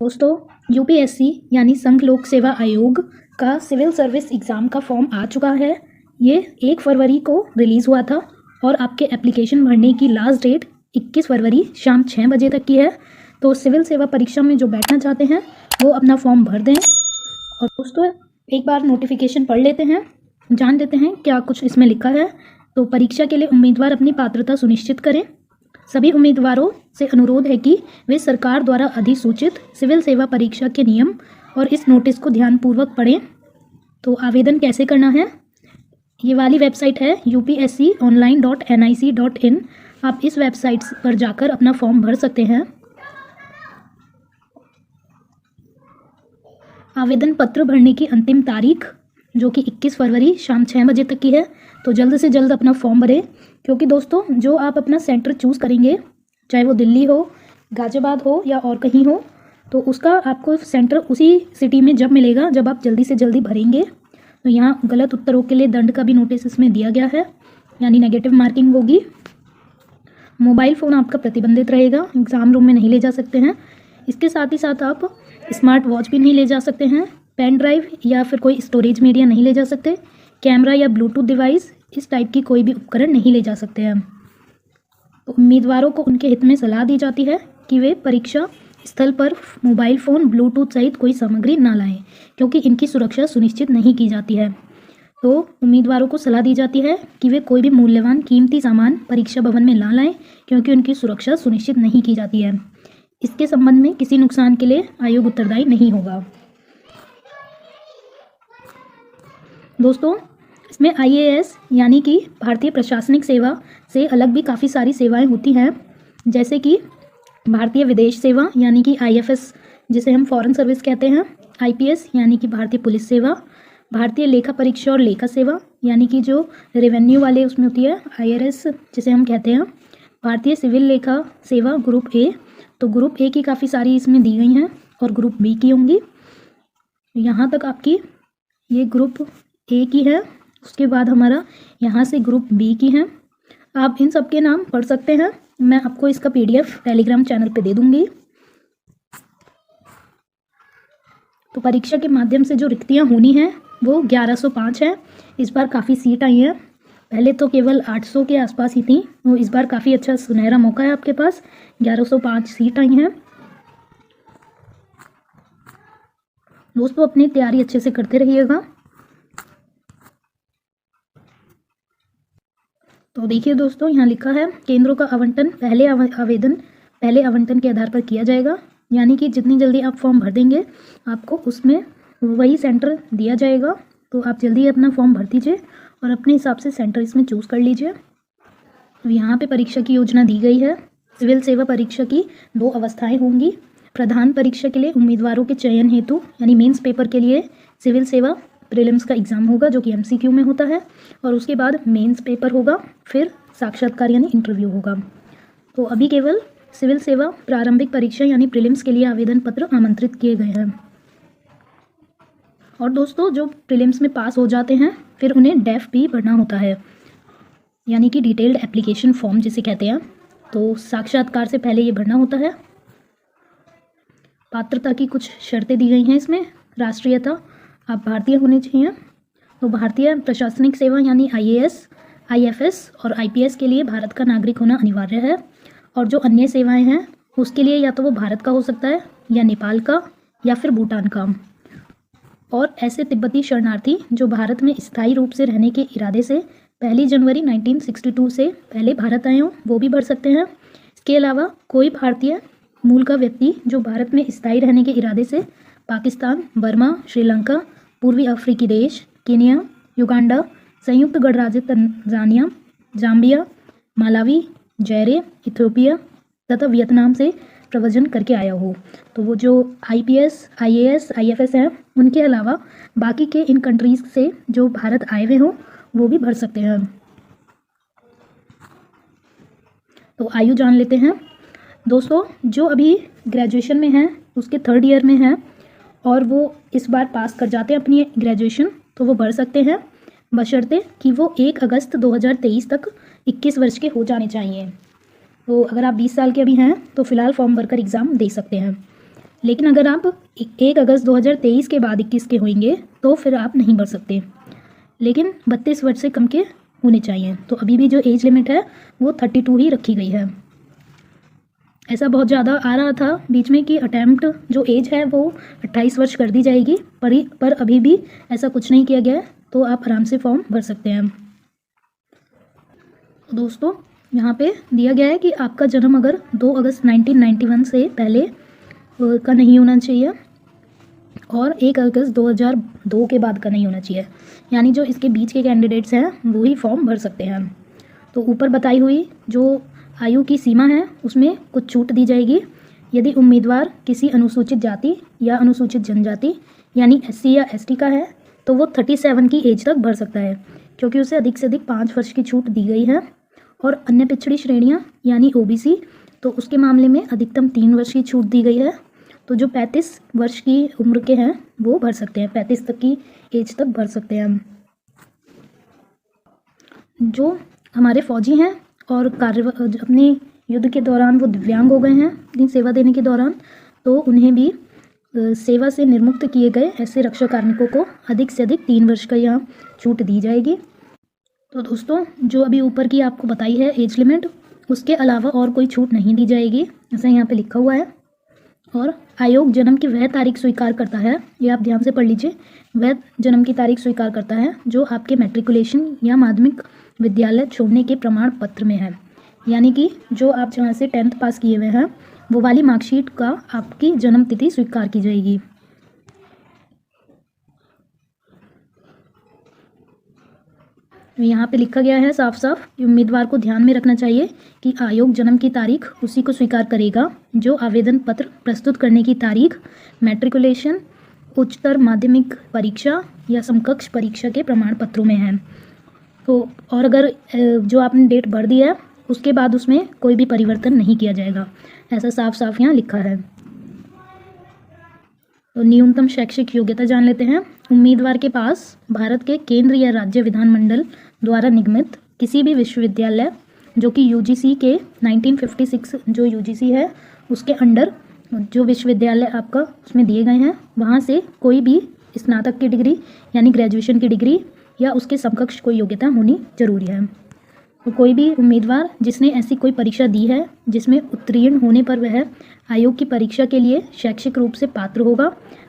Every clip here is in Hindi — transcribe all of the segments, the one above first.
दोस्तों, यूपीएससी यानी संघ लोक सेवा आयोग का सिविल सर्विस एग्ज़ाम का फॉर्म आ चुका है। ये 1 फरवरी को रिलीज़ हुआ था और आपके एप्लीकेशन भरने की लास्ट डेट 21 फरवरी शाम 6 बजे तक की है। तो सिविल सेवा परीक्षा में जो बैठना चाहते हैं वो अपना फॉर्म भर दें। और दोस्तों, एक बार नोटिफिकेशन पढ़ लेते हैं, जान लेते हैं क्या कुछ इसमें लिखा है। तो परीक्षा के लिए उम्मीदवार अपनी पात्रता सुनिश्चित करें। सभी उम्मीदवारों से अनुरोध है कि वे सरकार द्वारा अधिसूचित सिविल सेवा परीक्षा के नियम और इस नोटिस को ध्यानपूर्वक पढ़ें। तो आवेदन कैसे करना है, ये वाली वेबसाइट है upsonline.nic.in। आप इस वेबसाइट पर जाकर अपना फॉर्म भर सकते हैं। आवेदन पत्र भरने की अंतिम तारीख जो कि 21 फरवरी शाम 6 बजे तक की है। तो जल्द से जल्द अपना फॉर्म भरें, क्योंकि दोस्तों जो आप अपना सेंटर चूज़ करेंगे, चाहे वो दिल्ली हो, गाज़ियाबाद हो या और कहीं हो, तो उसका आपको सेंटर उसी सिटी में जब मिलेगा जब आप जल्दी से जल्दी भरेंगे। तो यहाँ गलत उत्तरों के लिए दंड का भी नोटिस इसमें दिया गया है, यानी नेगेटिव मार्किंग होगी। मोबाइल फ़ोन आपका प्रतिबंधित रहेगा, एग्ज़ाम रूम में नहीं ले जा सकते हैं। इसके साथ ही साथ आप स्मार्ट वॉच भी नहीं ले जा सकते हैं, पेन ड्राइव या फिर कोई स्टोरेज मीडिया नहीं ले जा सकते, कैमरा या ब्लूटूथ डिवाइस इस टाइप की कोई भी उपकरण नहीं ले जा सकते हैं। तो उम्मीदवारों को उनके हित में सलाह दी जाती है कि वे परीक्षा स्थल पर मोबाइल फ़ोन, ब्लूटूथ सहित कोई सामग्री ना लाएं, क्योंकि इनकी सुरक्षा सुनिश्चित नहीं की जाती है। तो उम्मीदवारों को सलाह दी जाती है कि वे कोई भी मूल्यवान कीमती सामान परीक्षा भवन में ना लाएं, क्योंकि उनकी सुरक्षा सुनिश्चित नहीं की जाती है। इसके संबंध में किसी नुकसान के लिए आयोग उत्तरदायी नहीं होगा। दोस्तों, इसमें आईएएस यानी कि भारतीय प्रशासनिक सेवा से अलग भी काफ़ी सारी सेवाएं होती हैं, जैसे कि भारतीय विदेश सेवा यानी कि आईएफएस जिसे हम फॉरेन सर्विस कहते हैं, आईपीएस यानी कि भारतीय पुलिस सेवा, भारतीय लेखा परीक्षा और लेखा सेवा यानी कि जो रेवेन्यू वाले उसमें होती है, आईआरएस जिसे हम कहते हैं, भारतीय सिविल लेखा सेवा ग्रुप ए। तो ग्रुप ए की काफ़ी सारी इसमें दी गई हैं और ग्रुप बी की होंगी। यहाँ तक आपकी ये ग्रुप ए की है, उसके बाद हमारा यहाँ से ग्रुप बी की है। आप इन सब के नाम पढ़ सकते हैं, मैं आपको इसका पीडीएफ टेलीग्राम चैनल पे दे दूँगी। तो परीक्षा के माध्यम से जो रिक्तियाँ होनी हैं वो 1105 है। इस बार काफ़ी सीट आई हैं, पहले तो केवल 800 के आसपास ही थी, तो इस बार काफ़ी अच्छा सुनहरा मौका है आपके पास, 1105 सीट आई हैं। दोस्तों, अपनी तैयारी अच्छे से करते रहिएगा। तो देखिए दोस्तों, यहाँ लिखा है केंद्रों का आवंटन पहले आवंटन के आधार पर किया जाएगा, यानी कि जितनी जल्दी आप फॉर्म भर देंगे आपको उसमें वही सेंटर दिया जाएगा। तो आप जल्दी अपना फॉर्म भर दीजिए और अपने हिसाब से सेंटर इसमें चूज़ कर लीजिए। तो यहाँ पे परीक्षा की योजना दी गई है। सिविल सेवा परीक्षा की 2 अवस्थाएं होंगी। प्रधान परीक्षा के लिए उम्मीदवारों के चयन हेतु यानी मेंस पेपर के लिए सिविल सेवा प्रीलिम्स का एग्ज़ाम होगा जो कि एमसीक्यू में होता है, और उसके बाद मेंस पेपर होगा, फिर साक्षात्कार यानी इंटरव्यू होगा। तो अभी केवल सिविल सेवा प्रारंभिक परीक्षा यानी प्रीलिम्स के लिए आवेदन पत्र आमंत्रित किए गए हैं। और दोस्तों, जो प्रीलिम्स में पास हो जाते हैं फिर उन्हें डेफ भी भरना होता है, यानी कि डिटेल्ड एप्लीकेशन फॉर्म जिसे कहते हैं। तो साक्षात्कार से पहले ये भरना होता है। पात्रता की कुछ शर्तें दी गई हैं इसमें। राष्ट्रीयता, आप भारतीय होने चाहिए। तो भारतीय प्रशासनिक सेवा यानी आईएएस, आईएफएस और आईपीएस के लिए भारत का नागरिक होना अनिवार्य है। और जो अन्य सेवाएं हैं उसके लिए या तो वो भारत का हो सकता है या नेपाल का या फिर भूटान का। और ऐसे तिब्बती शरणार्थी जो भारत में स्थायी रूप से रहने के इरादे से 1 जनवरी 1962 से पहले भारत आए हों वो भी भर सकते हैं। इसके अलावा कोई भारतीय मूल का व्यक्ति जो भारत में स्थायी रहने के इरादे से पाकिस्तान, बर्मा, श्रीलंका, पूर्वी अफ्रीकी देश, केनिया, युगांडा, संयुक्त गणराज्य तंजानिया, जाम्बिया, मालावी, जायरे, इथियोपिया तथा वियतनाम से प्रव्रजन करके आया हो। तो वो जो आईपीएस, आईएएस, आईएफएस हैं उनके अलावा बाकी के इन कंट्रीज़ से जो भारत आए हुए हों वो भी भर सकते हैं। तो आयु जान लेते हैं। दोस्तों, जो अभी ग्रेजुएशन में हैं उसके 3rd ईयर में हैं और वो इस बार पास कर जाते हैं अपनी ग्रेजुएशन, तो वो भर सकते हैं, बशर्ते कि वो 1 अगस्त 2023 तक 21 वर्ष के हो जाने चाहिए। तो अगर आप 20 साल के अभी हैं तो फ़िलहाल फॉर्म भरकर एग्ज़ाम दे सकते हैं। लेकिन अगर आप 1 अगस्त 2023 के बाद 21 के होंगे तो फिर आप नहीं भर सकते, लेकिन 32 वर्ष से कम के होने चाहिए। तो अभी भी जो एज लिमिट है वो 32 ही रखी गई है। ऐसा बहुत ज़्यादा आ रहा था बीच में कि अटैम्प्ट जो एज है वो 28 वर्ष कर दी जाएगी, पर अभी भी ऐसा कुछ नहीं किया गया है, तो आप आराम से फॉर्म भर सकते हैं। दोस्तों यहाँ पे दिया गया है कि आपका जन्म अगर 2 अगस्त 1991 से पहले का नहीं होना चाहिए और 1 अगस्त 2002 के बाद का नहीं होना चाहिए, यानी जो इसके बीच के कैंडिडेट्स हैं वो ही फॉर्म भर सकते हैं। तो ऊपर बताई हुई जो आयु की सीमा है उसमें कुछ छूट दी जाएगी। यदि उम्मीदवार किसी अनुसूचित जाति या अनुसूचित जनजाति यानी SC या ST का है तो वो 37 की एज तक भर सकता है, क्योंकि उसे अधिक से अधिक 5 वर्ष की छूट दी गई है। और अन्य पिछड़ी श्रेणियां यानी OBC तो उसके मामले में अधिकतम 3 वर्ष की छूट दी गई है। तो जो 35 वर्ष की उम्र के हैं वो भर सकते हैं, 35 तक की एज तक भर सकते हैं। जो हमारे फौजी हैं और अपने युद्ध के दौरान वो दिव्यांग हो गए हैं अपनी सेवा देने के दौरान, तो उन्हें भी सेवा से निर्मुक्त किए गए ऐसे रक्षा कार्मिकों को अधिक से अधिक 3 वर्ष का यहाँ छूट दी जाएगी। तो दोस्तों जो अभी ऊपर की आपको बताई है एज लिमिट, उसके अलावा और कोई छूट नहीं दी जाएगी, ऐसा यहाँ पे लिखा हुआ है। और आयोग जन्म की वह तारीख स्वीकार करता है, ये आप ध्यान से पढ़ लीजिए, वह जन्म की तारीख स्वीकार करता है जो आपके मैट्रिकुलेशन या माध्यमिक विद्यालय छोड़ने के प्रमाण पत्र में है, यानी कि जो आप जहाँ से 10th पास किए हुए हैं वो वाली मार्कशीट का आपकी जन्म तिथि स्वीकार की जाएगी। यहाँ पे लिखा गया है साफ साफ कि उम्मीदवार को ध्यान में रखना चाहिए कि आयोग जन्म की तारीख उसी को स्वीकार करेगा जो आवेदन पत्र प्रस्तुत करने की तारीख मैट्रिकुलेशन, उच्चतर माध्यमिक परीक्षा या समकक्ष परीक्षा के प्रमाण पत्रों में है। तो और अगर जो आपने डेट भर दिया है उसके बाद उसमें कोई भी परिवर्तन नहीं किया जाएगा, ऐसा साफ साफ यहाँ लिखा है। तो न्यूनतम शैक्षिक योग्यता जान लेते हैं। उम्मीदवार के पास भारत के केंद्र या राज्य विधानमंडल द्वारा निगमित किसी भी विश्वविद्यालय जो कि UGC के 1956 जो UGC है उसके अंडर जो विश्वविद्यालय आपका उसमें दिए गए हैं वहाँ से कोई भी स्नातक की डिग्री यानी ग्रेजुएशन की डिग्री या उसके समकक्ष कोई योग्यता होनी जरूरी है। तो कोई भी उम्मीदवार जिसने ऐसी कोई परीक्षा दी है जिसमें उत्तीर्ण होने पर वह आयोग की परीक्षा के लिए शैक्षिक रूप से पात्र होगा,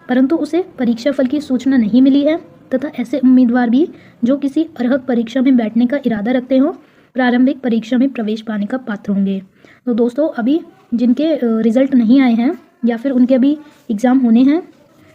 परंतु उसे परीक्षा फल की सूचना नहीं मिली है, तथा ऐसे उम्मीदवार भी जो किसी अर्हक परीक्षा में बैठने का इरादा रखते हो प्रारंभिक परीक्षा में प्रवेश पाने का पात्र होंगे। तो दोस्तों अभी जिनके रिजल्ट नहीं आए हैं या फिर उनके अभी एग्ज़ाम होने हैं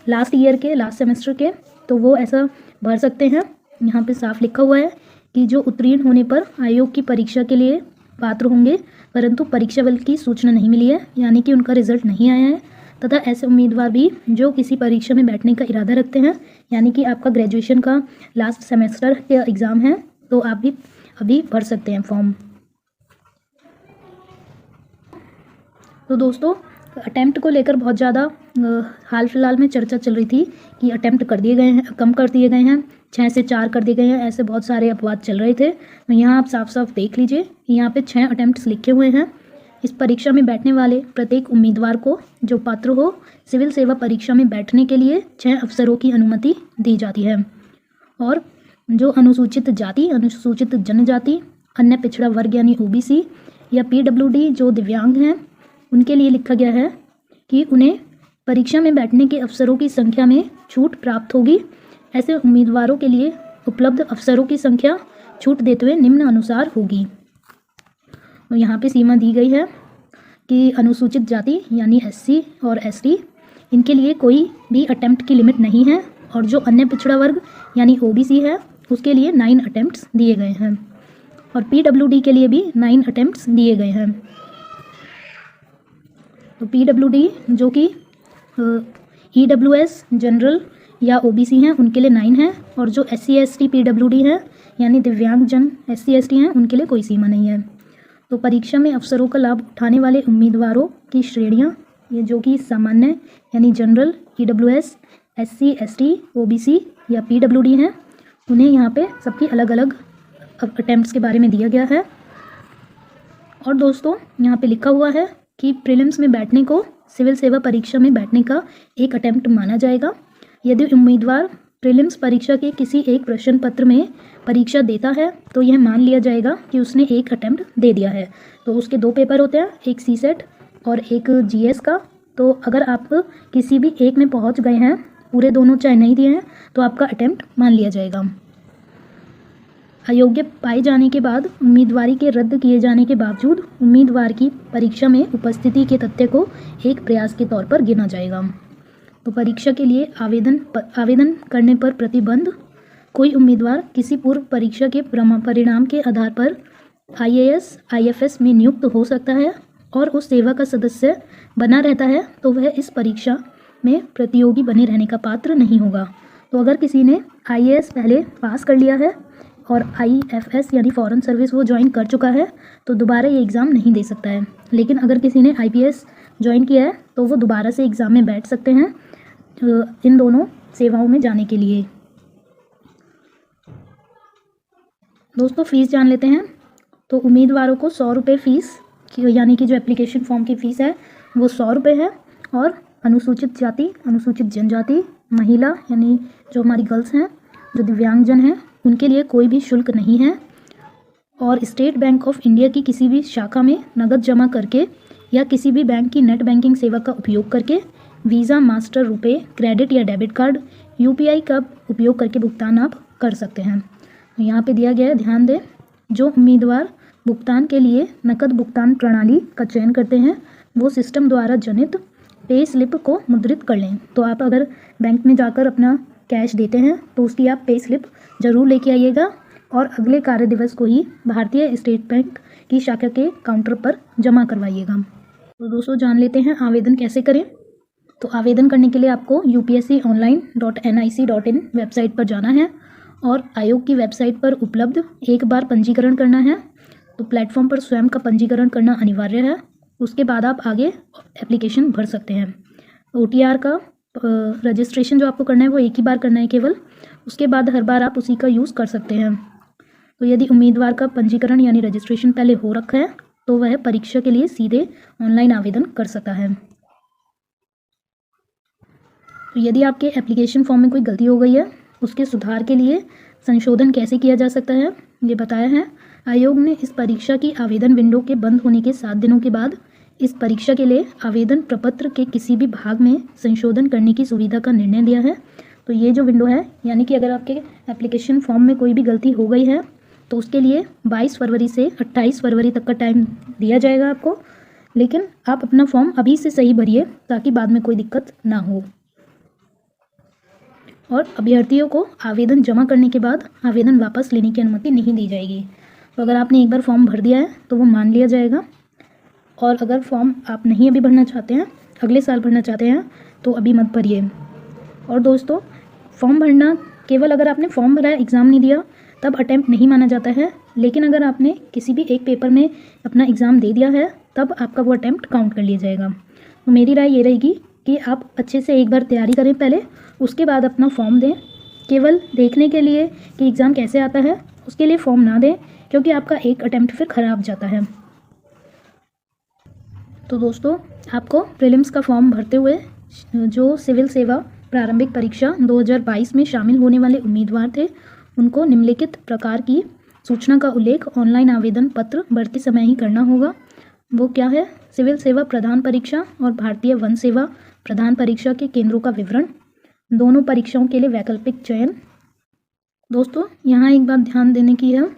लास्ट ईयर के लास्ट सेमेस्टर के, तो वो ऐसा भर सकते हैं। यहाँ पे साफ लिखा हुआ है कि जो उत्तीर्ण होने पर आयोग की परीक्षा के लिए पात्र होंगे परंतु परीक्षा फल की सूचना नहीं मिली है, यानी कि उनका रिजल्ट नहीं आया है, तथा ऐसे उम्मीदवार भी जो किसी परीक्षा में बैठने का इरादा रखते हैं, यानी कि आपका ग्रेजुएशन का लास्ट सेमेस्टर का एग्ज़ाम है, तो आप भी अभी भर सकते हैं फॉर्म। तो दोस्तों अटैम्प्ट को लेकर बहुत ज़्यादा हाल फिलहाल में चर्चा चल रही थी कि अटैम्प्ट कर दिए गए हैं, कम कर दिए गए हैं, 6 से 4 कर दिए गए हैं, ऐसे बहुत सारे अपवाद चल रहे थे। तो यहाँ आप साफ साफ देख लीजिए, यहाँ पे 6 अटैम्प्ट्स लिखे हुए हैं। इस परीक्षा में बैठने वाले प्रत्येक उम्मीदवार को जो पात्र हो सिविल सेवा परीक्षा में बैठने के लिए 6 अवसरों की अनुमति दी जाती है। और जो अनुसूचित जाति, अनुसूचित जनजाति, अन्य पिछड़ा वर्ग यानी OBC या PWD जो दिव्यांग हैं उनके लिए लिखा गया है कि उन्हें परीक्षा में बैठने के अवसरों की संख्या में छूट प्राप्त होगी। ऐसे उम्मीदवारों के लिए उपलब्ध अवसरों की संख्या छूट देते हुए निम्न अनुसार होगी। तो यहाँ पे सीमा दी गई है कि अनुसूचित जाति यानी SC और ST इनके लिए कोई भी अटेम्प्ट की लिमिट नहीं है, और जो अन्य पिछड़ा वर्ग यानी OBC है उसके लिए 9 अटेम्प्ट्स दिए गए हैं, और PWD के लिए भी 9 अटेम्प्ट्स दिए गए हैं। तो PWD जो कि EWS जनरल या OBC हैं उनके लिए 9 है, और जो SC ST PWD है यानी दिव्यांग जन SC ST हैं उनके लिए कोई सीमा नहीं है। तो परीक्षा में अवसरों का लाभ उठाने वाले उम्मीदवारों की श्रेणियां ये जो कि सामान्य यानी general, EWS, SC ST OBC या PWD हैं, उन्हें यहाँ पे सबकी अलग अलग अटेम्प्ट्स के बारे में दिया गया है। और दोस्तों यहाँ पे लिखा हुआ है कि प्रीलिम्स में बैठने को सिविल सेवा परीक्षा में बैठने का एक अटेम्प्ट माना जाएगा। यदि उम्मीदवार प्रीलिम्स परीक्षा के किसी एक प्रश्न पत्र में परीक्षा देता है तो यह मान लिया जाएगा कि उसने एक अटेम्प्ट दे दिया है। तो उसके 2 पेपर होते हैं, एक सीसेट और एक जीएस का। तो अगर आप किसी भी एक में पहुंच गए हैं, पूरे दोनों चाहे नहीं दिए हैं, तो आपका अटेम्प्ट मान लिया जाएगा। अयोग्य पाए जाने के बाद उम्मीदवारी के रद्द किए जाने के बावजूद उम्मीदवार की परीक्षा में उपस्थिति के तथ्य को एक प्रयास के तौर पर गिना जाएगा। तो परीक्षा के लिए आवेदन करने पर प्रतिबंध। कोई उम्मीदवार किसी पूर्व परीक्षा के परिणाम के आधार पर आईएएस आईएफएस में नियुक्त हो सकता है और उस सेवा का सदस्य बना रहता है तो वह इस परीक्षा में प्रतियोगी बने रहने का पात्र नहीं होगा। तो अगर किसी ने आईएएस पहले पास कर लिया है और आईएफएस यानी फॉरेन सर्विस वो ज्वाइन कर चुका है तो दोबारा ये एग्ज़ाम नहीं दे सकता है। लेकिन अगर किसी ने आईपीएस ज्वाइन किया है तो वो दोबारा से एग्ज़ाम में बैठ सकते हैं इन दोनों सेवाओं में जाने के लिए। दोस्तों फीस जान लेते हैं। तो उम्मीदवारों को 100 रुपये फ़ीस यानी कि जो एप्लीकेशन फॉर्म की फ़ीस है वो 100 रुपये है। और अनुसूचित जाति, अनुसूचित जनजाति, महिला यानी जो हमारी गर्ल्स हैं, जो दिव्यांगजन हैं, उनके लिए कोई भी शुल्क नहीं है। और स्टेट बैंक ऑफ इंडिया की किसी भी शाखा में नकद जमा करके या किसी भी बैंक की नेट बैंकिंग सेवा का उपयोग करके वीज़ा, मास्टर, रुपए, क्रेडिट या डेबिट कार्ड, यूपीआई का उपयोग करके भुगतान आप कर सकते हैं। यहाँ पे दिया गया है, ध्यान दें, जो उम्मीदवार भुगतान के लिए नकद भुगतान प्रणाली का चयन करते हैं वो सिस्टम द्वारा जनित पे स्लिप को मुद्रित कर लें। तो आप अगर बैंक में जाकर अपना कैश देते हैं तो उसकी आप पे स्लिप ज़रूर लेके आइएगा और अगले कार्य दिवस को ही भारतीय स्टेट बैंक की शाखा के काउंटर पर जमा करवाइएगा। तो दोस्तों जान लेते हैं आवेदन कैसे करें। तो आवेदन करने के लिए आपको upsconline.nic.in वेबसाइट पर जाना है और आयोग की वेबसाइट पर उपलब्ध एक बार पंजीकरण करना है। तो प्लेटफॉर्म पर स्वयं का पंजीकरण करना अनिवार्य है। उसके बाद आप आगे एप्लीकेशन भर सकते हैं। OTR का रजिस्ट्रेशन जो आपको करना है वो एक ही बार करना है केवल, उसके बाद हर बार आप उसी का यूज़ कर सकते हैं। तो यदि उम्मीदवार का पंजीकरण यानी रजिस्ट्रेशन पहले हो रखा है तो वह परीक्षा के लिए सीधे ऑनलाइन आवेदन कर सकता है। तो यदि आपके एप्लीकेशन फॉर्म में कोई गलती हो गई है उसके सुधार के लिए संशोधन कैसे किया जा सकता है ये बताया है। आयोग ने इस परीक्षा की आवेदन विंडो के बंद होने के 7 दिनों के बाद इस परीक्षा के लिए आवेदन प्रपत्र के किसी भी भाग में संशोधन करने की सुविधा का निर्णय लिया है। तो ये जो विंडो है यानी कि अगर आपके एप्लीकेशन फॉर्म में कोई भी गलती हो गई है तो उसके लिए 22 फरवरी से 28 फरवरी तक का टाइम दिया जाएगा आपको। लेकिन आप अपना फॉर्म अभी से सही भरिए ताकि बाद में कोई दिक्कत ना हो। और अभ्यर्थियों को आवेदन जमा करने के बाद आवेदन वापस लेने की अनुमति नहीं दी जाएगी। तो अगर आपने एक बार फॉर्म भर दिया है तो वो मान लिया जाएगा। और अगर फॉर्म आप नहीं अभी भरना चाहते हैं, अगले साल भरना चाहते हैं तो अभी मत भरिए। और दोस्तों फॉर्म भरना केवल अगर आपने फॉर्म भरा है, एग्ज़ाम नहीं दिया, तब अटैम्प्ट नहीं माना जाता है। लेकिन अगर आपने किसी भी एक पेपर में अपना एग्ज़ाम दे दिया है तब आपका वो अटैम्प्ट काउंट कर लिया जाएगा। तो मेरी राय ये रहेगी कि आप अच्छे से एक बार तैयारी करें पहले, उसके बाद अपना फॉर्म दें। केवल देखने के लिए कि एग्ज़ाम कैसे आता है उसके लिए फॉर्म ना दें, क्योंकि आपका एक अटैम्प्ट फिर ख़राब जाता है। तो दोस्तों आपको प्रीलिम्स का फॉर्म भरते हुए जो सिविल सेवा प्रारंभिक परीक्षा 2022 में शामिल होने वाले उम्मीदवार थे उनको निम्नलिखित प्रकार की सूचना का उल्लेख ऑनलाइन आवेदन पत्र भरते समय ही करना होगा। वो क्या है? सिविल सेवा प्रधान परीक्षा और भारतीय वन सेवा प्रधान परीक्षा के केंद्रों का विवरण, दोनों परीक्षाओं के लिए वैकल्पिक चयन। दोस्तों यहाँ एक बात ध्यान देने की है,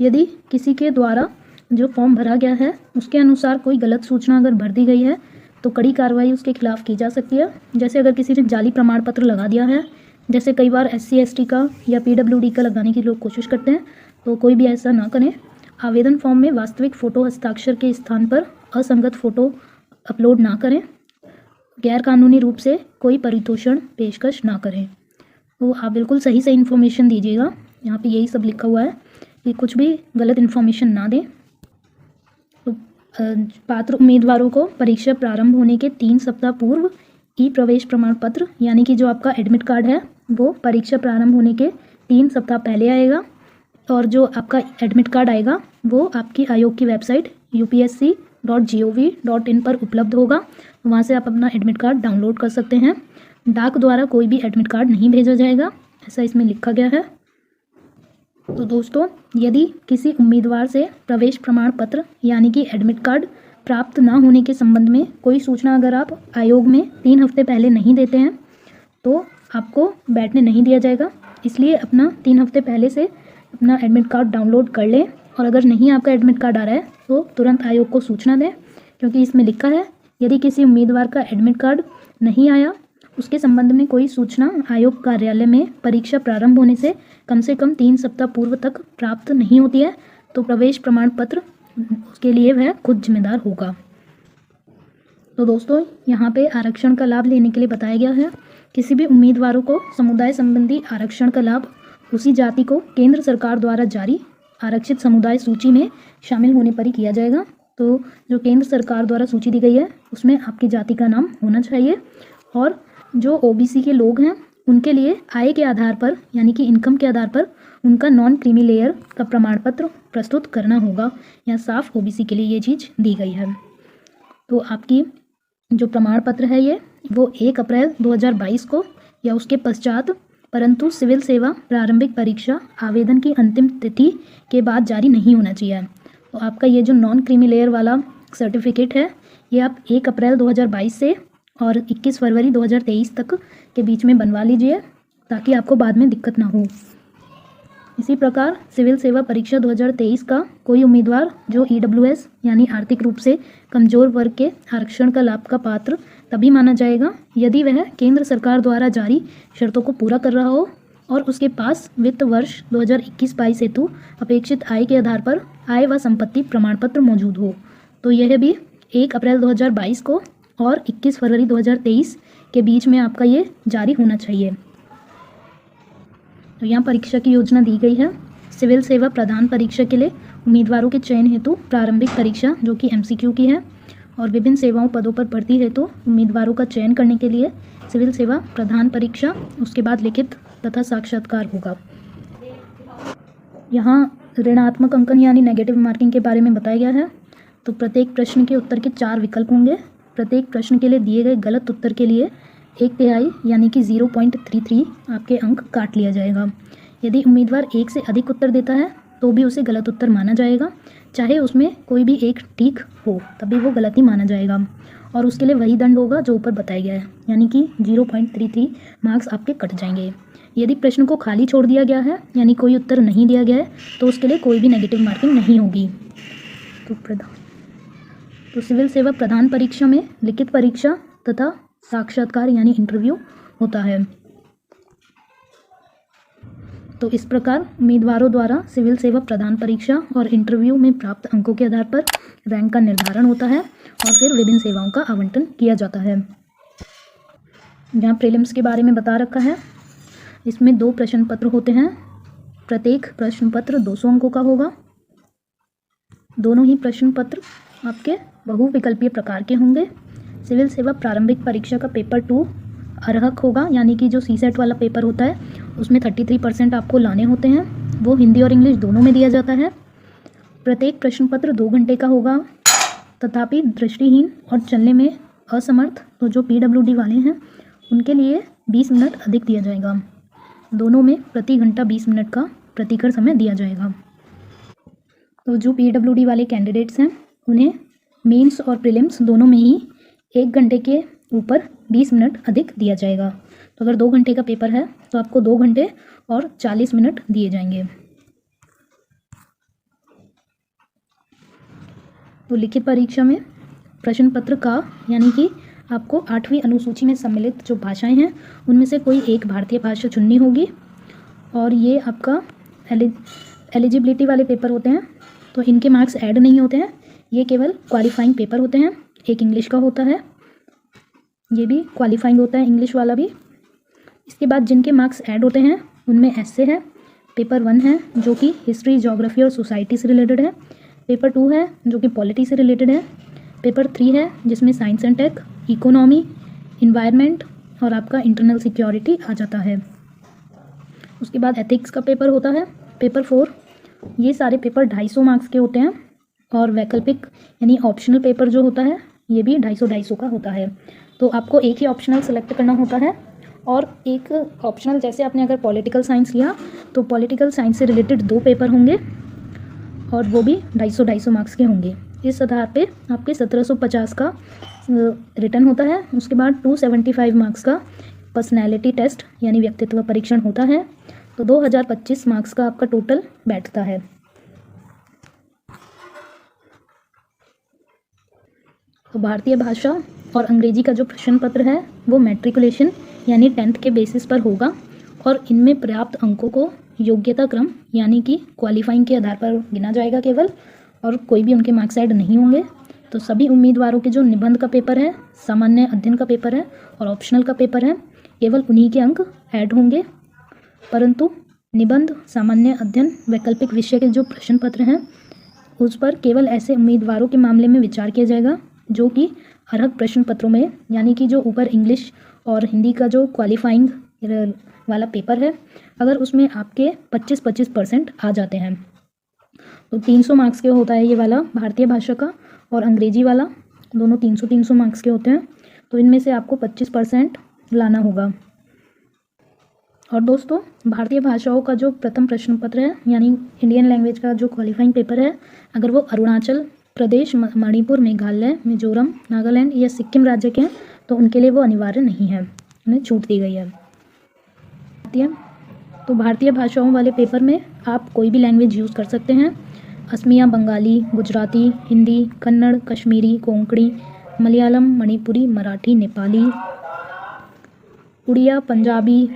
यदि किसी के द्वारा जो फॉर्म भरा गया है उसके अनुसार कोई गलत सूचना अगर भर दी गई है तो कड़ी कार्रवाई उसके खिलाफ की जा सकती है। जैसे अगर किसी ने जाली प्रमाण पत्र लगा दिया है, जैसे कई बार SC ST का या PWD का लगाने की लोग कोशिश करते हैं, तो कोई भी ऐसा ना करें। आवेदन फॉर्म में वास्तविक फ़ोटो हस्ताक्षर के स्थान पर असंगत फ़ोटो अपलोड ना करें। गैरकानूनी रूप से कोई परितोषण पेशकश ना करें। तो आप बिल्कुल सही से इन्फॉर्मेशन दीजिएगा। यहाँ पे यही सब लिखा हुआ है कि कुछ भी गलत इन्फॉर्मेशन ना दें। तो पात्र उम्मीदवारों को परीक्षा प्रारंभ होने के 3 सप्ताह पूर्व प्रवेश प्रमाण पत्र यानी कि जो आपका एडमिट कार्ड है वो परीक्षा प्रारंभ होने के 3 सप्ताह पहले आएगा। और जो आपका एडमिट कार्ड आएगा वो आपकी आयोग की वेबसाइट www.gov.in पर उपलब्ध होगा। वहाँ से आप अपना एडमिट कार्ड डाउनलोड कर सकते हैं। डाक द्वारा कोई भी एडमिट कार्ड नहीं भेजा जाएगा, ऐसा इसमें लिखा गया है। तो दोस्तों, यदि किसी उम्मीदवार से प्रवेश प्रमाण पत्र यानी कि एडमिट कार्ड प्राप्त ना होने के संबंध में कोई सूचना अगर आप आयोग में 3 हफ्ते पहले नहीं देते हैं तो आपको बैठने नहीं दिया जाएगा। इसलिए अपना 3 हफ्ते पहले से अपना एडमिट कार्ड डाउनलोड कर लें, और अगर नहीं आपका एडमिट कार्ड आ रहा है तो तुरंत आयोग को सूचना दें, क्योंकि इसमें लिखा है यदि किसी उम्मीदवार का एडमिट कार्ड नहीं आया, उसके संबंध में कोई सूचना आयोग कार्यालय में परीक्षा प्रारंभ होने से कम 3 सप्ताह पूर्व तक प्राप्त नहीं होती है तो प्रवेश प्रमाण पत्र उसके लिए वह खुद जिम्मेदार होगा। तो दोस्तों, यहाँ पे आरक्षण का लाभ लेने के लिए बताया गया है। किसी भी उम्मीदवारों को समुदाय संबंधी आरक्षण का लाभ उसी जाति को केंद्र सरकार द्वारा जारी आरक्षित समुदाय सूची में शामिल होने पर ही किया जाएगा। तो जो केंद्र सरकार द्वारा सूची दी गई है उसमें आपकी जाति का नाम होना चाहिए, और जो ओबीसी के लोग हैं उनके लिए आय के आधार पर यानी कि इनकम के आधार पर उनका नॉन क्रीमी लेयर का प्रमाण पत्र प्रस्तुत करना होगा। यहाँ साफ ओबीसी के लिए ये चीज़ दी गई है। तो आपकी जो प्रमाण पत्र है ये वो 1 अप्रैल 2022 को या उसके पश्चात, परंतु सिविल सेवा प्रारंभिक परीक्षा आवेदन की अंतिम तिथि के बाद जारी नहीं होना चाहिए। तो आपका ये जो नॉन क्रीमी लेयर वाला सर्टिफिकेट है ये आप 1 अप्रैल 2022 से और 21 फरवरी 2023 तक के बीच में बनवा लीजिए, ताकि आपको बाद में दिक्कत ना हो। इसी प्रकार सिविल सेवा परीक्षा 2023 का कोई उम्मीदवार जो EWS यानी आर्थिक रूप से कमजोर वर्ग के आरक्षण का लाभ का पात्र तभी माना जाएगा यदि वह केंद्र सरकार द्वारा जारी शर्तों को पूरा कर रहा हो और उसके पास वित्त वर्ष 2021-22 हेतु अपेक्षित आय के आधार पर आय व संपत्ति प्रमाण पत्र मौजूद हो। तो यह भी 1 अप्रैल 2022 को और 21 फरवरी 2023 के बीच में आपका ये जारी होना चाहिए। तो यहाँ परीक्षा की योजना दी गई है। सिविल सेवा प्रधान परीक्षा के लिए उम्मीदवारों के चयन हेतु प्रारंभिक परीक्षा जो कि MCQ की है, और विभिन्न सेवाओं पदों पर भर्ती हेतु उम्मीदवारों का चयन करने के लिए सिविल सेवा प्रधान परीक्षा, उसके बाद लिखित तथा साक्षात्कार होगा। यहाँ ऋणात्मक अंकन यानी नेगेटिव मार्किंग के बारे में बताया गया है। तो प्रत्येक प्रश्न के उत्तर के 4 विकल्प होंगे। प्रत्येक प्रश्न के लिए दिए गए गलत उत्तर के लिए 1/3 यानी कि 0.33 आपके अंक काट लिया जाएगा। यदि उम्मीदवार 1 से अधिक उत्तर देता है तो भी उसे गलत उत्तर माना जाएगा, चाहे उसमें कोई भी एक ठीक हो तभी वो गलत ही माना जाएगा, और उसके लिए वही दंड होगा जो ऊपर बताया गया है, यानी कि 0.33 मार्क्स आपके कट जाएंगे। यदि प्रश्न को खाली छोड़ दिया गया है यानी कोई उत्तर नहीं दिया गया है तो उसके लिए कोई भी नेगेटिव मार्किंग नहीं होगी। तो सिविल सेवा प्रधान परीक्षा में लिखित परीक्षा तथा साक्षात्कार यानी इंटरव्यू होता है। तो इस प्रकार उम्मीदवारों द्वारा सिविल सेवा प्रधान परीक्षा और इंटरव्यू में प्राप्त अंकों के आधार पर रैंक का निर्धारण होता है और फिर विभिन्न सेवाओं का आवंटन किया जाता है। यहाँ प्रीलिम्स के बारे में बता रखा है। इसमें 2 प्रश्न पत्र होते हैं। प्रत्येक प्रश्न पत्र 200 अंकों का होगा। दोनों ही प्रश्न पत्र आपके बहुविकल्पीय प्रकार के होंगे। सिविल सेवा प्रारंभिक परीक्षा का पेपर 2 अर्हक होगा, यानी कि जो CSET वाला पेपर होता है उसमें 33% आपको लाने होते हैं। वो हिंदी और इंग्लिश दोनों में दिया जाता है। प्रत्येक प्रश्न पत्र 2 घंटे का होगा। तथापि दृष्टिहीन और चलने में असमर्थ तो जो PWD वाले हैं उनके लिए 20 मिनट अधिक दिया जाएगा। दोनों में प्रति घंटा 20 मिनट का प्रतिकर समय दिया जाएगा। तो जो PWD वाले कैंडिडेट्स हैं उन्हें मेंस और प्रीलिम्स दोनों में ही 1 घंटे के ऊपर 20 मिनट अधिक दिया जाएगा। तो अगर 2 घंटे का पेपर है तो आपको 2 घंटे और 40 मिनट दिए जाएंगे। तो लिखित परीक्षा में प्रश्न पत्र का यानी कि आपको 8वीं अनुसूची में सम्मिलित जो भाषाएं हैं उनमें से कोई एक भारतीय भाषा चुननी होगी, और ये आपका एलिजिबिलिटी वाले पेपर होते हैं। तो इनके मार्क्स ऐड नहीं होते हैं, ये केवल क्वालिफाइंग पेपर होते हैं। एक इंग्लिश का होता है, ये भी क्वालिफाइंग होता है इंग्लिश वाला भी। इसके बाद जिनके मार्क्स ऐड होते हैं उनमें ऐसे है। पेपर 1 है जो कि हिस्ट्री, ज्योग्राफी और सोसाइटी से रिलेटेड है। पेपर 2 है जो कि पॉलिटी से रिलेटेड है। पेपर 3 है जिसमें science and tech, economy, environment और आपका इंटरनल सिक्योरिटी आ जाता है। उसके बाद एथिक्स का पेपर होता है। पेपर 4, ये सारे पेपर 250 मार्क्स के होते हैं। और वैकल्पिक यानी ऑप्शनल पेपर जो होता है ये भी 250-250 का होता है। तो आपको एक ही ऑप्शनल सेलेक्ट करना होता है, और एक ऑप्शनल जैसे आपने अगर पॉलिटिकल साइंस लिया तो पॉलिटिकल साइंस से रिलेटेड 2 पेपर होंगे और वो भी 250-250 मार्क्स के होंगे। इस आधार पे आपके 1750 का रिटर्न होता है। उसके बाद 275 मार्क्स का पर्सनैलिटी टेस्ट यानी व्यक्तित्व परीक्षण होता है। तो 2025 मार्क्स का आपका टोटल बैठता है। तो भारतीय भाषा और अंग्रेजी का जो प्रश्न पत्र है वो मैट्रिकुलेशन यानी 10th के बेसिस पर होगा, और इनमें प्राप्त अंकों को योग्यता क्रम यानी कि क्वालिफाइंग के आधार पर गिना जाएगा केवल, और कोई भी उनके मार्क्स ऐड नहीं होंगे। तो सभी उम्मीदवारों के जो निबंध का पेपर है, सामान्य अध्ययन का पेपर है और ऑप्शनल का पेपर है, केवल उन्हीं के अंक ऐड होंगे। परंतु निबंध, सामान्य अध्ययन, वैकल्पिक विषय के जो प्रश्न पत्र हैं उस पर केवल ऐसे उम्मीदवारों के मामले में विचार किया जाएगा जो कि अर्हक प्रश्न पत्रों में, यानी कि जो ऊपर इंग्लिश और हिंदी का जो क्वालिफाइंग वाला पेपर है, अगर उसमें आपके 25% आ जाते हैं तो 300 मार्क्स के होता है ये वाला भारतीय भाषा का, और अंग्रेजी वाला दोनों 300-300 मार्क्स के होते हैं। तो इनमें से आपको 25% लाना होगा। और दोस्तों, भारतीय भाषाओं का जो प्रथम प्रश्न पत्र है यानी इंडियन लैंग्वेज का जो क्वालिफाइंग पेपर है, अगर वो अरुणाचल प्रदेश, मणिपुर, मेघालय, मिजोरम, नागालैंड या सिक्किम राज्य के हैं तो उनके लिए वो अनिवार्य नहीं है, उन्हें छूट दी गई है। तो भारतीय भाषाओं वाले पेपर में आप कोई भी लैंग्वेज यूज़ कर सकते हैं। असमिया, बंगाली, गुजराती, हिंदी, कन्नड़, कश्मीरी, कोंकणी, मलयालम, मणिपुरी, मराठी, नेपाली, उड़िया, पंजाबी,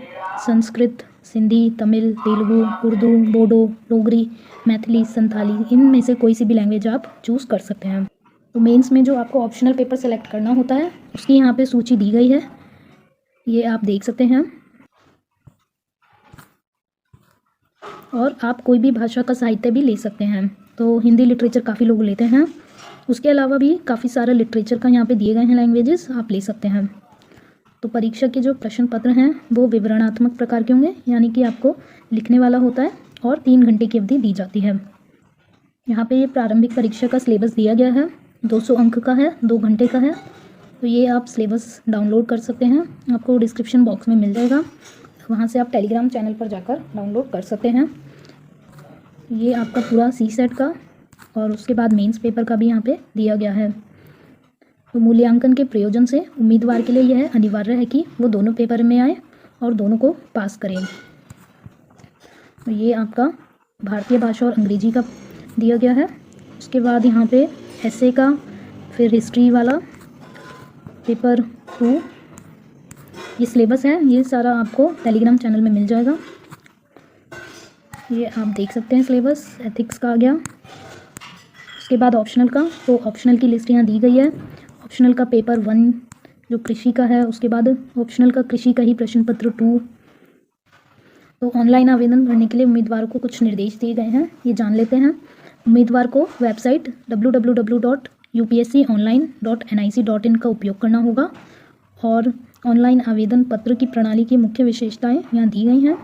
संस्कृत, सिंधी, तमिल, तेलुगु, उर्दू, बोडो, डोगरी, मैथिली, संथाली, इनमें से कोई सी भी लैंग्वेज आप चूज़ कर सकते हैं। तो मेंस में जो आपको ऑप्शनल पेपर सेलेक्ट करना होता है उसकी यहाँ पे सूची दी गई है, ये आप देख सकते हैं। और आप कोई भी भाषा का साहित्य भी ले सकते हैं। तो हिंदी लिटरेचर काफ़ी लोग लेते हैं, उसके अलावा भी काफ़ी सारा लिटरेचर का यहाँ पे दिए गए हैं लैंग्वेजेस, आप ले सकते हैं। तो परीक्षा के जो प्रश्न पत्र हैं वो विवरणात्मक प्रकार के होंगे, यानी कि आपको लिखने वाला होता है और 3 घंटे की अवधि दी जाती है। यहाँ पे ये प्रारंभिक परीक्षा का सिलेबस दिया गया है, 200 अंक का है, 2 घंटे का है। तो ये आप सिलेबस डाउनलोड कर सकते हैं, आपको डिस्क्रिप्शन बॉक्स में मिल जाएगा, वहाँ से आप टेलीग्राम चैनल पर जाकर डाउनलोड कर सकते हैं। ये आपका पूरा CSET का और उसके बाद मेंस पेपर का भी यहाँ पे दिया गया है। तो मूल्यांकन के प्रयोजन से उम्मीदवार के लिए यह अनिवार्य है कि वो दोनों पेपर में आए और दोनों को पास करें। तो ये आपका भारतीय भाषा और अंग्रेजी का दिया गया है। उसके बाद यहाँ पे ऐसे का, फिर हिस्ट्री वाला पेपर 2, ये सिलेबस है, ये सारा आपको टेलीग्राम चैनल में मिल जाएगा। ये आप देख सकते हैं सिलेबस, एथिक्स का आ गया। उसके बाद ऑप्शनल का, तो ऑप्शनल की लिस्ट यहाँ दी गई है। ऑप्शनल का पेपर 1 जो कृषि का है, उसके बाद ऑप्शनल का कृषि का ही प्रश्न पत्र 2। तो ऑनलाइन आवेदन भरने के लिए उम्मीदवारों को कुछ निर्देश दिए गए हैं, ये जान लेते हैं। उम्मीदवार को वेबसाइट www.upsconline.nic.in का उपयोग करना होगा, और ऑनलाइन आवेदन पत्र की प्रणाली की मुख्य विशेषताएं यहाँ दी गई हैं।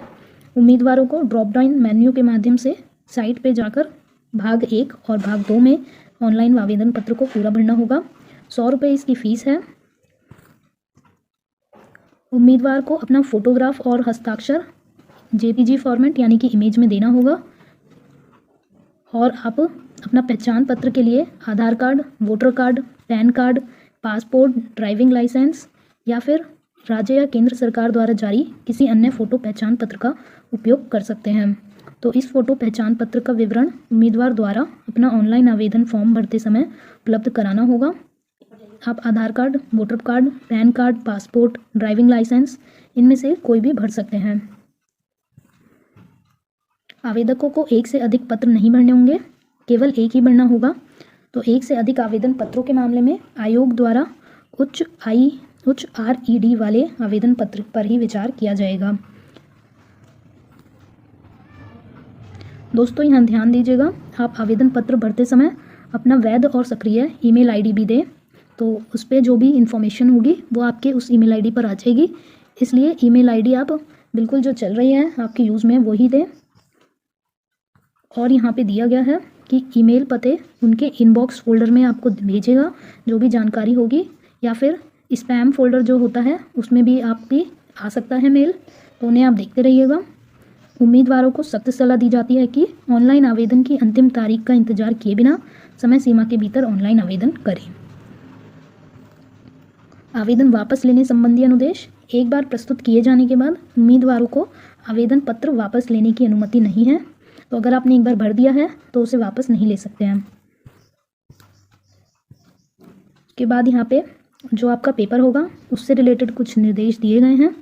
उम्मीदवारों को ड्रॉप डाउन मेन्यू के माध्यम से साइट पे जाकर भाग 1 और भाग 2 में ऑनलाइन आवेदन पत्र को पूरा भरना होगा। 100 रुपये इसकी फ़ीस है। उम्मीदवार को अपना फ़ोटोग्राफ और हस्ताक्षर JPG फॉर्मेट यानी कि इमेज में देना होगा, और आप अपना पहचान पत्र के लिए Aadhaar card, voter card, PAN card, passport, driving licence या फिर राज्य या केंद्र सरकार द्वारा जारी किसी अन्य फ़ोटो पहचान पत्र का उपयोग कर सकते हैं। तो इस फ़ोटो पहचान पत्र का विवरण उम्मीदवार द्वारा अपना ऑनलाइन आवेदन फॉर्म भरते समय उपलब्ध कराना होगा। आप Aadhaar card, voter card, PAN card, passport, driving licence, इनमें से कोई भी भर सकते हैं। आवेदकों को एक से अधिक पत्र नहीं भरने होंगे, केवल एक ही भरना होगा। तो एक से अधिक आवेदन पत्रों के मामले में आयोग द्वारा उच्च RED वाले आवेदन पत्र पर ही विचार किया जाएगा। दोस्तों, यहाँ ध्यान दीजिएगा, आप आवेदन पत्र भरते समय अपना वैध और सक्रिय ईमेल ID भी दें, तो उस पर जो भी इंफॉर्मेशन होगी वो आपके उस ईमेल ID पर आ जाएगी। इसलिए ईमेल ID आप बिल्कुल जो चल रही है आपके यूज़ में वही दें। और यहाँ पे दिया गया है कि ईमेल पते उनके इनबॉक्स फोल्डर में आपको भेजेगा जो भी जानकारी होगी, या फिर स्पैम फोल्डर जो होता है उसमें भी आपकी आ सकता है मेल, तो उन्हें आप देखते रहिएगा। उम्मीदवारों को सख्त सलाह दी जाती है कि ऑनलाइन आवेदन की अंतिम तारीख का इंतजार किए बिना समय सीमा के भीतर ऑनलाइन आवेदन करें। आवेदन वापस लेने संबंधी अनुदेश। एक बार प्रस्तुत किए जाने के बाद उम्मीदवारों को आवेदन पत्र वापस लेने की अनुमति नहीं है, तो अगर आपने एक बार भर दिया है तो उसे वापस नहीं ले सकते हैं। उसके बाद यहाँ पे जो आपका पेपर होगा उससे रिलेटेड कुछ निर्देश दिए गए हैं,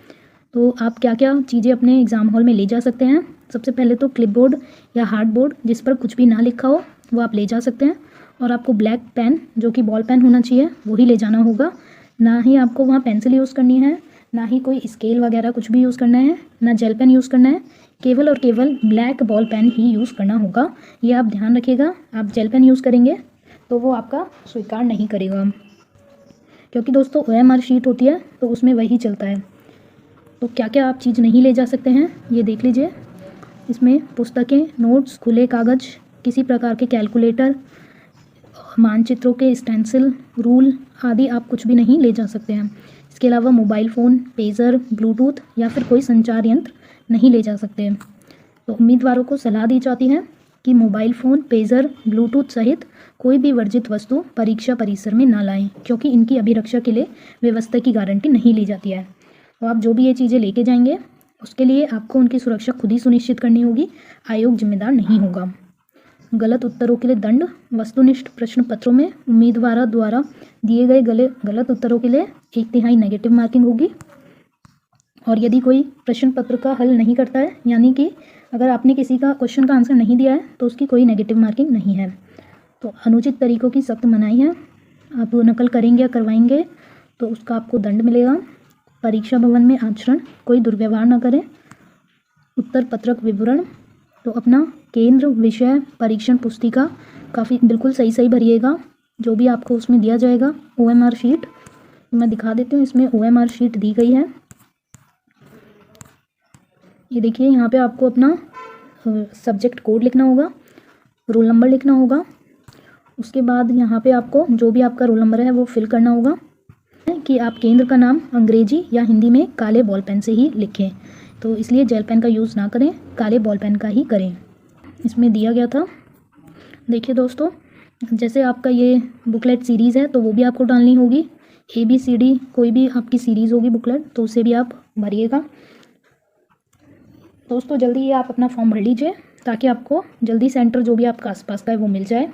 तो आप क्या क्या चीज़ें अपने एग्ज़ाम हॉल में ले जा सकते हैं। सबसे पहले तो क्लिपबोर्ड या हार्ड बोर्ड जिस पर कुछ भी ना लिखा हो वो आप ले जा सकते हैं, और आपको ब्लैक पेन जो कि बॉल पेन होना चाहिए वही ले जाना होगा। ना ही आपको वहाँ पेंसिल यूज़ करनी है, ना ही कोई स्केल वगैरह कुछ भी यूज़ करना है, ना जेल पेन यूज़ करना है, केवल और केवल ब्लैक बॉल पेन ही यूज़ करना होगा। ये आप ध्यान रखिएगा। आप जेल पेन यूज़ करेंगे तो वो आपका स्वीकार नहीं करेगा, क्योंकि दोस्तों OMR शीट होती है तो उसमें वही चलता है। तो क्या क्या आप चीज़ नहीं ले जा सकते हैं ये देख लीजिए। इसमें पुस्तकें, नोट्स, खुले कागज़, किसी प्रकार के कैलकुलेटर, मानचित्रों के स्टेंसिल, रूल आदि आप कुछ भी नहीं ले जा सकते हैं। इसके अलावा मोबाइल फ़ोन, पेजर, ब्लूटूथ या फिर कोई संचार यंत्र नहीं ले जा सकते। तो उम्मीदवारों को सलाह दी जाती है कि मोबाइल फ़ोन, पेजर, ब्लूटूथ सहित कोई भी वर्जित वस्तु परीक्षा परिसर में ना लाएं, क्योंकि इनकी अभिरक्षा के लिए व्यवस्था की गारंटी नहीं ली जाती है। तो आप जो भी ये चीज़ें लेके जाएंगे उसके लिए आपको उनकी सुरक्षा खुद ही सुनिश्चित करनी होगी, आयोग जिम्मेदार नहीं होगा। गलत उत्तरों के लिए दंड। वस्तुनिष्ठ प्रश्न पत्रों में उम्मीदवार द्वारा दिए गए गलत उत्तरों के लिए 1/3 नेगेटिव मार्किंग होगी, और यदि कोई प्रश्न पत्र का हल नहीं करता है, यानी कि अगर आपने किसी का क्वेश्चन का आंसर नहीं दिया है तो उसकी कोई नेगेटिव मार्किंग नहीं है। तो अनुचित तरीकों की सख्त मनाही है। आप नकल करेंगे या करवाएंगे तो उसका आपको दंड मिलेगा। परीक्षा भवन में आचरण, कोई दुर्व्यवहार न करें। उत्तर पत्रक विवरण, तो अपना केंद्र, विषय, परीक्षण पुस्तिका काफ़ी बिल्कुल सही भरिएगा, जो भी आपको उसमें दिया जाएगा। OMR शीट मैं दिखा देती हूँ, इसमें OMR शीट दी गई है। ये देखिए, यहाँ पे आपको अपना सब्जेक्ट कोड लिखना होगा, रोल नंबर लिखना होगा। उसके बाद यहाँ पे आपको जो भी आपका रोल नंबर है वो फिल करना होगा कि आप केंद्र का नाम अंग्रेजी या हिंदी में काले बॉल पेन से ही लिखें। तो इसलिए जेल पेन का यूज़ ना करें, काले बॉल पेन का ही करें। इसमें दिया गया था। देखिए दोस्तों, जैसे आपका ये बुकलेट सीरीज़ है तो वो भी आपको डालनी होगी। ABCD कोई भी आपकी सीरीज़ होगी बुकलेट, तो उसे भी आप भरिएगा। दोस्तों जल्दी ये आप अपना फॉर्म भर लीजिए ताकि आपको जल्दी सेंटर जो भी आपका आसपास का है वो मिल जाए।